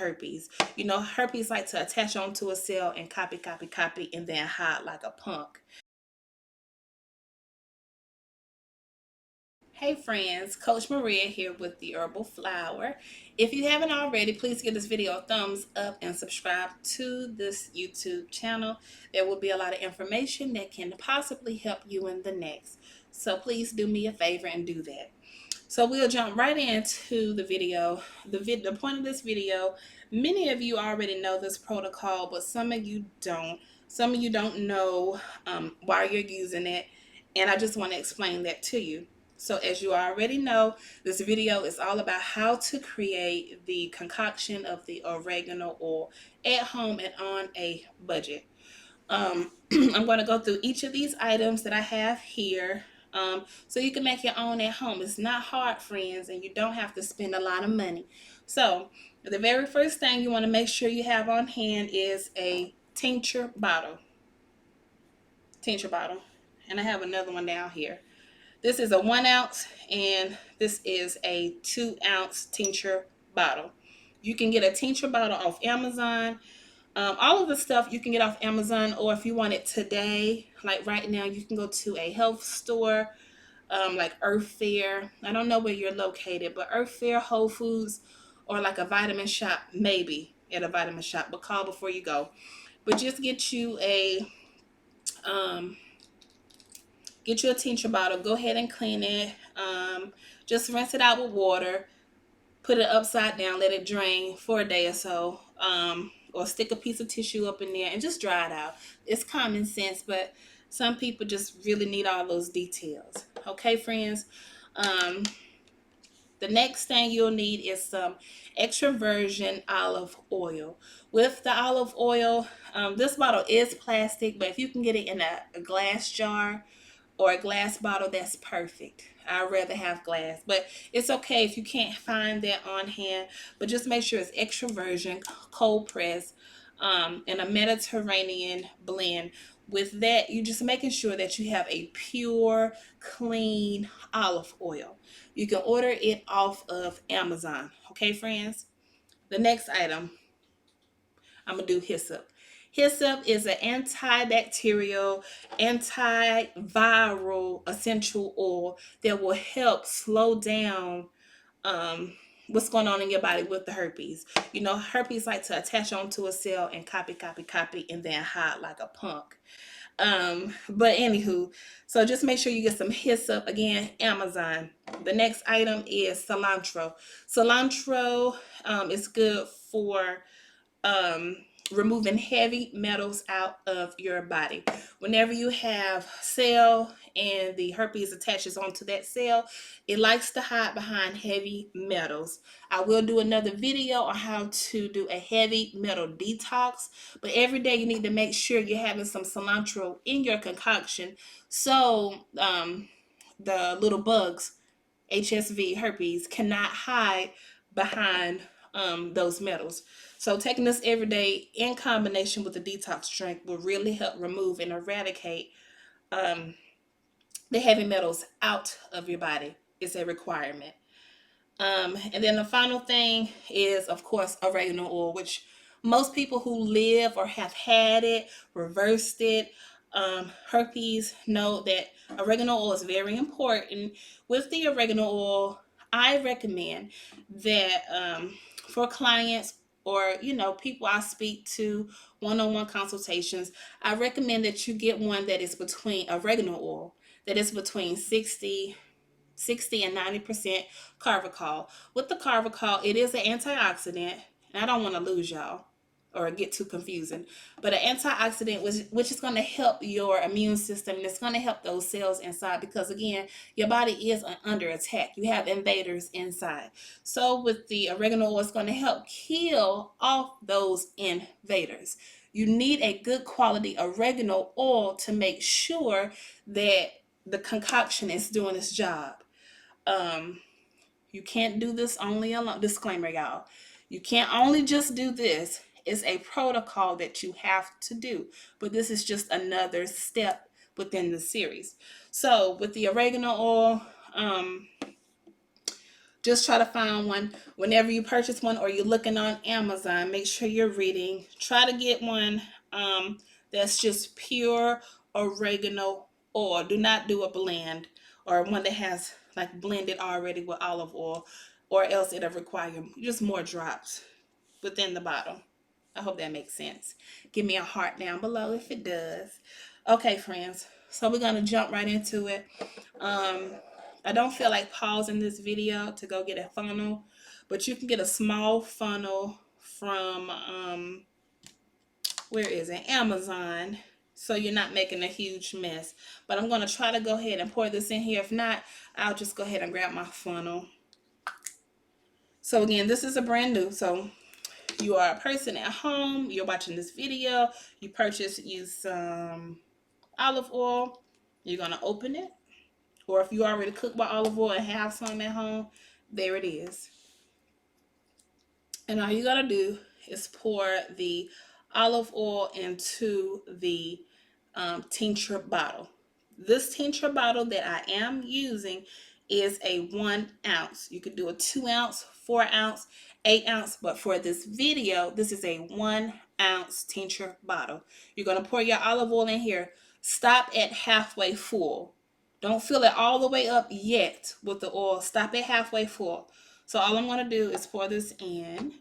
herpes. You know, herpes like to attach onto a cell and copy, copy, copy, and then hide like a punk. Hey friends, Coach Maria here with the Herbal Flower. If you haven't already, please give this video a thumbs up and subscribe to this YouTube channel. There will be a lot of information that can possibly help you in the next. So please do me a favor and do that. So we'll jump right into the video. The point of this video, many of you already know this protocol, but some of you don't. Some of you don't know why you're using it, and I just want to explain that to you. So as you already know, this video is all about how to create the concoction of the oregano oil at home and on a budget. I'm going to go through each of these items that I have here, so you can make your own at home. It's not hard, friends, and you don't have to spend a lot of money. So the very first thing you want to make sure you have on hand is a tincture bottle. And I have another one down here. This is a 1 ounce and this is a 2 ounce tincture bottle. You can get a tincture bottle off Amazon. All of the stuff you can get off Amazon, or if you want it today, like right now, you can go to a health store, like Earth Fair. I don't know where you're located, but Earth Fair, Whole Foods, or like a vitamin shop, maybe at a vitamin shop, but call before you go. But just um, get you a tincture bottle. Go ahead and clean it. Just rinse it out with water. Put it upside down. Let it drain for a day or so. Or stick a piece of tissue up in there and just dry it out. It's common sense, but some people just really need all those details. Okay, friends? The next thing you'll need is some extra virgin olive oil. With the olive oil, this bottle is plastic, but if you can get it in a glass jar or a glass bottle, that's perfect. I'd rather have glass, but it's okay if you can't find that on hand. But just make sure it's extra virgin, cold pressed, in a Mediterranean blend. With that, you're just making sure that you have a pure, clean olive oil. You can order it off of Amazon. Okay, friends? The next item, I'm going to do hyssop. Hyssop is an antibacterial, antiviral essential oil that will help slow down what's going on in your body with the herpes. You know, herpes like to attach onto a cell and copy, copy, copy, and then hide like a punk. But anywho, so just make sure you get some hyssop. Again, Amazon. The next item is cilantro. Cilantro is good for um, removing heavy metals out of your body. Whenever you have cell and the herpes attaches onto that cell, it likes to hide behind heavy metals. I will do another video on how to do a heavy metal detox, but every day you need to make sure you're having some cilantro in your concoction, so the little bugs, HSV, herpes, cannot hide behind those metals. So taking this every day in combination with the detox drink will really help remove and eradicate um, the heavy metals out of your body. It's a requirement. And then the final thing is, of course, oregano oil, which most people who live or have had it, reversed it, herpes, know that oregano oil is very important. With the oregano oil, I recommend that for clients or people I speak to, one-on-one consultations, I recommend that you get one that is between oregano oil that is between 60 and 90% carvacol. With the carvacol, it is an antioxidant, and I don't want to lose y'all or get too confusing, but an antioxidant which is going to help your immune system, and it's going to help those cells inside, because again, your body is under attack. You have invaders inside. So with the oregano oil, it's going to help kill off those invaders. You need a good quality oregano oil to make sure that the concoction is doing its job. um you can't do this only alone. Disclaimer, y'all. You can't only just do this. It's a protocol that you have to do, but this is just another step within the series. So with the oregano oil, Just try to find one whenever you purchase one or you're looking on Amazon. Make sure you're reading. Try to get one that's just pure oregano oil. Do not do a blend or one that has like blended already with olive oil, or else it'll require just more drops within the bottle. I hope that makes sense. Give me a heart down below if it does. Okay, friends. So we're gonna jump right into it. Um, I don't feel like pausing this video to go get a funnel, but you can get a small funnel from where is it? Amazon. So you're not making a huge mess. But I'm gonna try to go ahead and pour this in here. If not, I'll just go ahead and grab my funnel. So again, this is a brand new. So you are a person at home, you're watching this video, you purchase you some olive oil, you're gonna open it. Or if you already cook with olive oil and have some at home, there it is. And all you gotta do is pour the olive oil into the tincture bottle. This tincture bottle that I am using is a 1 ounce. You could do a 2 ounce, 4 ounce, 8 ounce, but for this video, this is a 1 ounce tincture bottle. You're gonna pour your olive oil in here. Stop at halfway full. Don't fill it all the way up yet with the oil. Stop at halfway full. So all I'm gonna do is pour this in.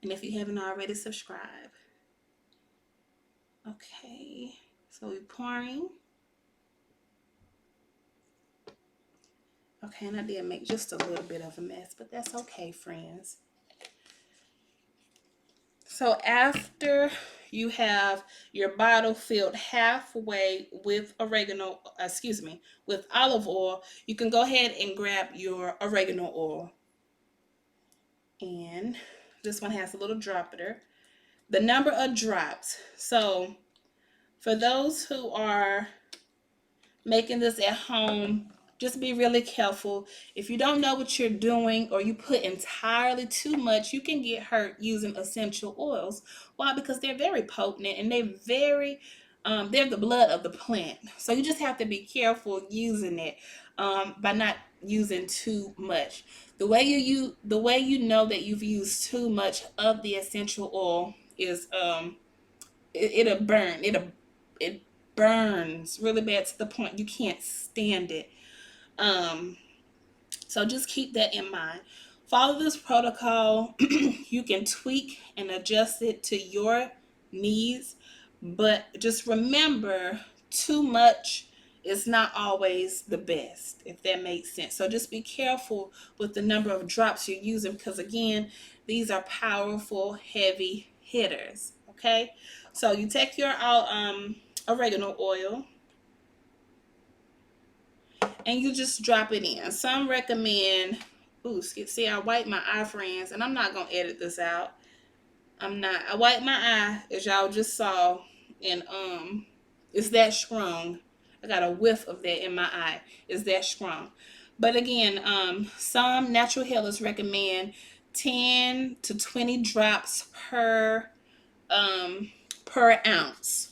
And if you haven't already, subscribe. Okay, so we're pouring. Okay, and I did make just a little bit of a mess, but that's okay, friends. So after you have your bottle filled halfway with with olive oil, you can go ahead and grab your oregano oil. And this one has a little dropper. The number of drops. So for those who are making this at home, just be really careful. If you don't know what you're doing or you put entirely too much, you can get hurt using essential oils. Why? Because they're very potent and they're the blood of the plant. So you just have to be careful using it by not using too much. The way you know that you've used too much of the essential oil is it'll burn. It burns really bad to the point you can't stand it. So just keep that in mind. Follow this protocol. You can tweak and adjust it to your needs, but just remember, too much is not always the best, if that makes sense. So just be careful with the number of drops you're using, because again, these are powerful, heavy hitters. Okay, so you take your oregano oil and you just drop it in. Some recommend, see, I wipe my eye, friends, and I'm not gonna edit this out. I wiped my eye, as y'all just saw, and it's that strong. I got a whiff of that in my eye. It's that strong. But again, some natural healers recommend 10 to 20 drops per ounce.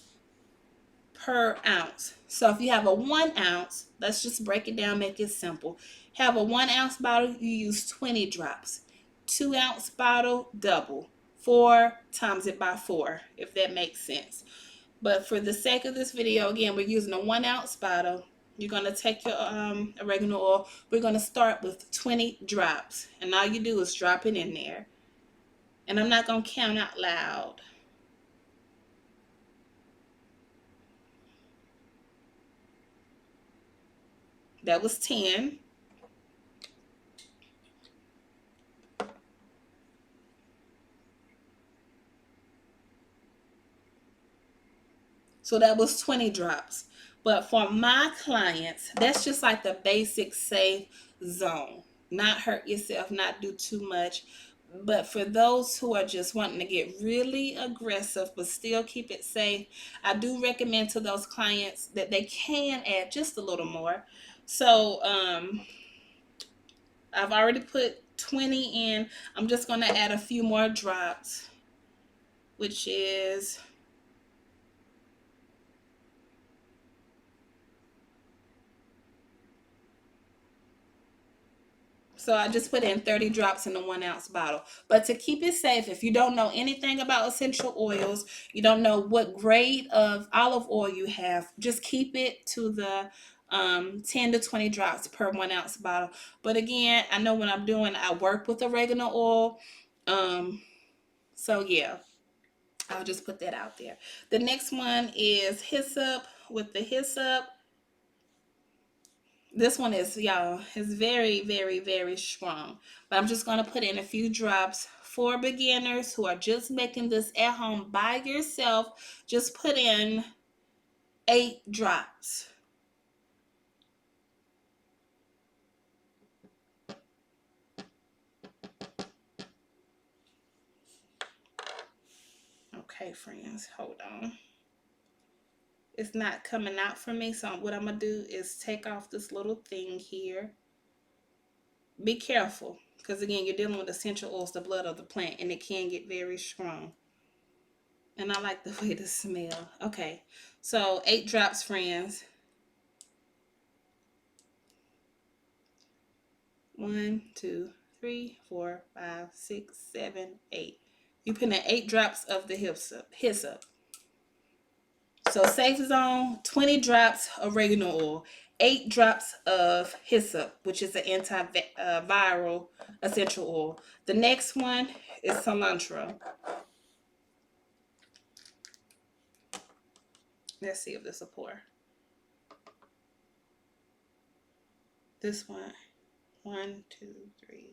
Per ounce. So if you have a 1 ounce, let's just break it down, make it simple. Have a 1 ounce bottle, you use 20 drops. 2 ounce bottle, double. 4 times it by 4, if that makes sense. But for the sake of this video, again, we're using a 1 ounce bottle. You're going to take your oregano oil. We're going to start with 20 drops. And all you do is drop it in there. And I'm not going to count out loud. That was 10. So that was 20 drops. But for my clients, that's just like the basic safe zone. Not hurt yourself, not do too much. But for those who are just wanting to get really aggressive but still keep it safe, I do recommend to those clients that they can add just a little more. So I've already put 20 in. I'm just going to add a few more drops, which is So I just put in 30 drops in a 1 ounce bottle. But to keep it safe, if you don't know anything about essential oils, you don't know what grade of olive oil you have, just keep it to the 10 to 20 drops per 1 ounce bottle. But again, I know when I'm doing, I work with oregano oil. So yeah, I'll just put that out there. The next one is hyssop. With the hyssop, this one is, y'all, is very, very, very strong. But I'm just going to put in a few drops for beginners who are just making this at home by yourself. Just put in 8 drops. Okay, friends, hold on. It's not coming out for me, so what I'm going to do is take off this little thing here. Be careful, because again, you're dealing with essential oils, the blood of the plant, and it can get very strong. And I like the way this smell. Okay, so 8 drops, friends. 1, 2, 3, 4, 5, 6, 7, 8. You put in 8 drops of the hyssop. So safe zone, 20 drops oregano oil, 8 drops of hyssop, which is an antiviral essential oil. The next one is cilantro. Let's see if this will pour. This one, 1, 2, 3,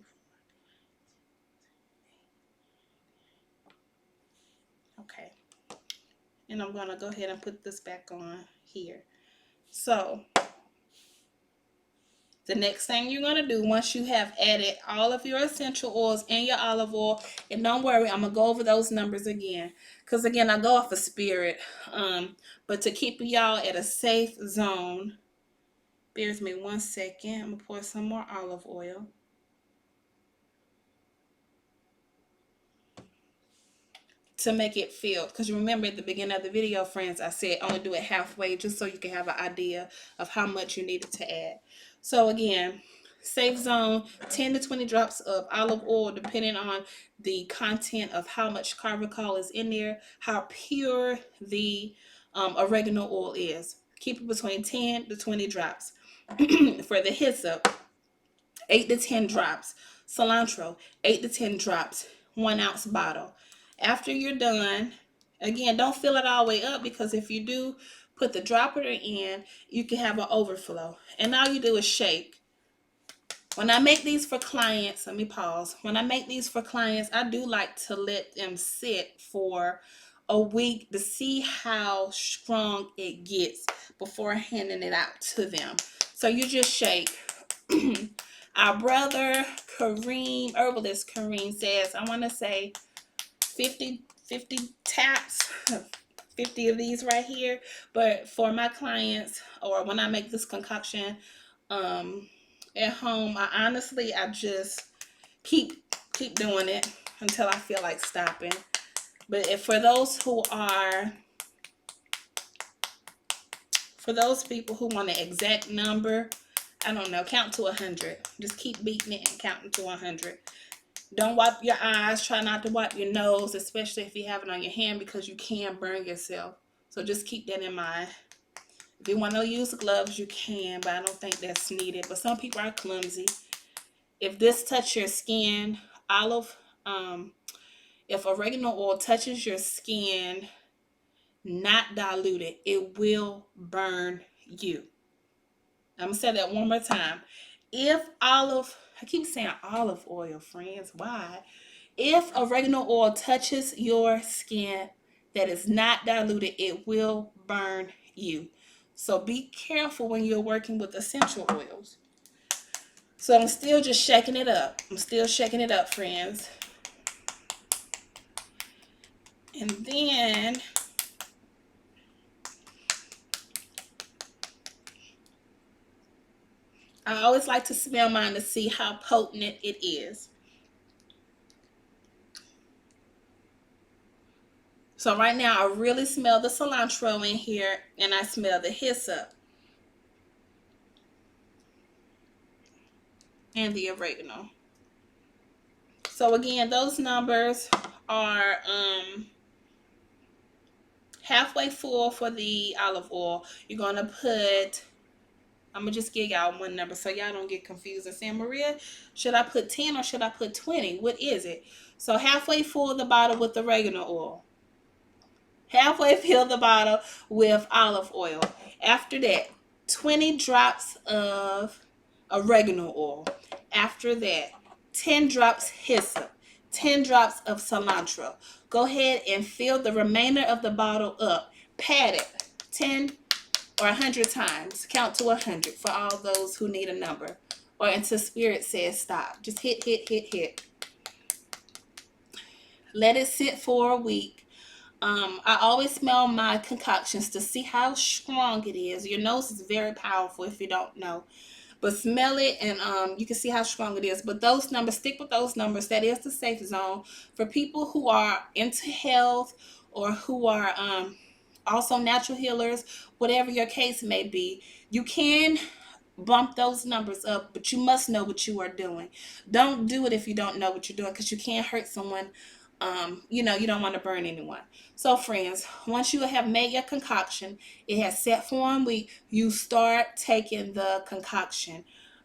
4. Okay. And I'm going to go ahead and put this back on here. So the next thing you're going to do once you have added all of your essential oils and your olive oil, and don't worry, I'm going to go over those numbers again. Because again, I go off of spirit. But to keep y'all at a safe zone, bear with me 1 second. I'm going to pour some more olive oil. To make it filled, because you remember at the beginning of the video, friends, I said only do it halfway just so you can have an idea of how much you needed to add. So again, safe zone, 10 to 20 drops of olive oil depending on the content of how much carbachol is in there, how pure the oregano oil is. Keep it between 10 to 20 drops. For the hyssop, 8 to 10 drops. Cilantro, 8 to 10 drops, 1 ounce bottle. After you're done, again, don't fill it all the way up, because if you do put the dropper in, you can have an overflow. And all you do is shake. When I make these for clients, let me pause. When I make these for clients, I do like to let them sit for a week to see how strong it gets before handing it out to them. So you just shake. Our brother Kareem, herbalist Kareem, says, I want to say 50 taps, 50 of these right here. But for my clients, or when I make this concoction at home, I just keep doing it until I feel like stopping. But for those people who want an exact number, I don't know, count to 100. Just keep beating it and counting to 100. Don't wipe your eyes. Try not to wipe your nose, especially if you have it on your hand, because you can burn yourself. So just keep that in mind. If you want to use gloves, you can, but I don't think that's needed. But some people are clumsy. If this touches your skin, if oregano oil touches your skin, not diluted, it will burn you. I'm going to say that one more time. I keep saying olive oil, friends. Why? If oregano oil touches your skin that is not diluted, it will burn you. So be careful when you're working with essential oils. So I'm still just shaking it up. Friends. And then I always like to smell mine to see how potent it is. So right now I really smell the cilantro in here, and I smell the hyssop. and the oregano. So again, those numbers are halfway full for the olive oil. You're gonna put, I'm gonna just give y'all one number so y'all don't get confused and saying, Maria, should I put 10 or should I put 20? What is it? So halfway full the bottle with oregano oil. Halfway fill the bottle with olive oil. After that, 20 drops of oregano oil. After that, 10 drops hyssop, 10 drops of cilantro. Go ahead and fill the remainder of the bottle up. Pat it 10 or 100 times. Count to 100 for all those who need a number. Or until spirit says stop. Just hit, hit, hit, hit. Let it sit for a week. I always smell my concoctions to see how strong it is. Your nose is very powerful if you don't know. But smell it and you can see how strong it is. But those numbers, stick with those numbers. That is the safe zone. For people who are into health or who are also natural healers, whatever your case may be, you can bump those numbers up, but you must know what you are doing. Don't do it if you don't know what you're doing because you can't hurt someone. You don't want to burn anyone. So, friends, once you have made your concoction, it has set for 1 week, you start taking the concoction.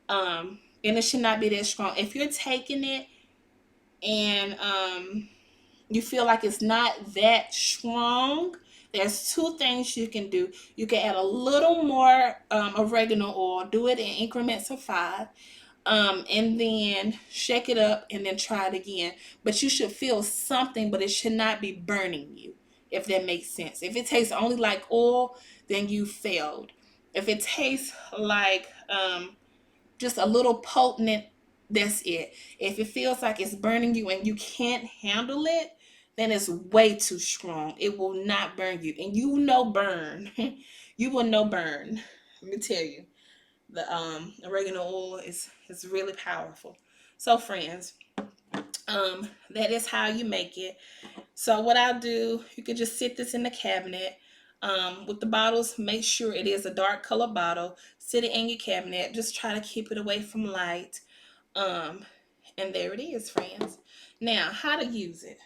And it should not be that strong. If you're taking it and you feel like it's not that strong, there's two things you can do. You can add a little more oregano oil, do it in increments of 5, and then shake it up and then try it again. But you should feel something, but it should not be burning you, if that makes sense. If it tastes only like oil, then you failed. If it tastes like just a little potent, that's it. If it feels like it's burning you and you can't handle it, then it's way too strong. It will not burn you. And you know burn. You will know burn. Let me tell you. The oregano oil is really powerful. So friends, that is how you make it. So what I'll do, you can just sit this in the cabinet. With the bottles, make sure it is a dark color bottle. Sit it in your cabinet. Just try to keep it away from light. Um, and there it is, friends. Now, how to use it.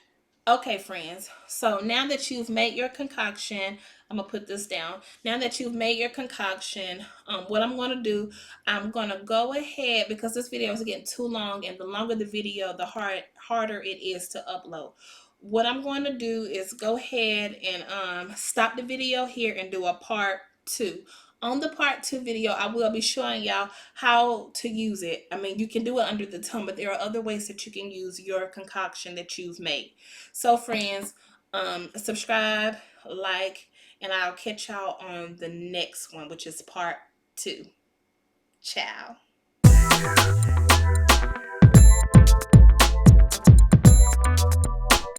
Okay, friends. So now that you've made your concoction, I'm gonna put this down. Now that you've made your concoction, what I'm gonna do, I'm gonna go ahead because this video is getting too long, and the longer the video, the harder it is to upload. What I'm going to do is go ahead and stop the video here and do a part 2. On the part 2 video, I will be showing y'all how to use it. I mean, you can do it under the tongue, but there are other ways that you can use your concoction that you've made. So friends, subscribe, like, and I'll catch y'all on the next one, which is part 2. Ciao.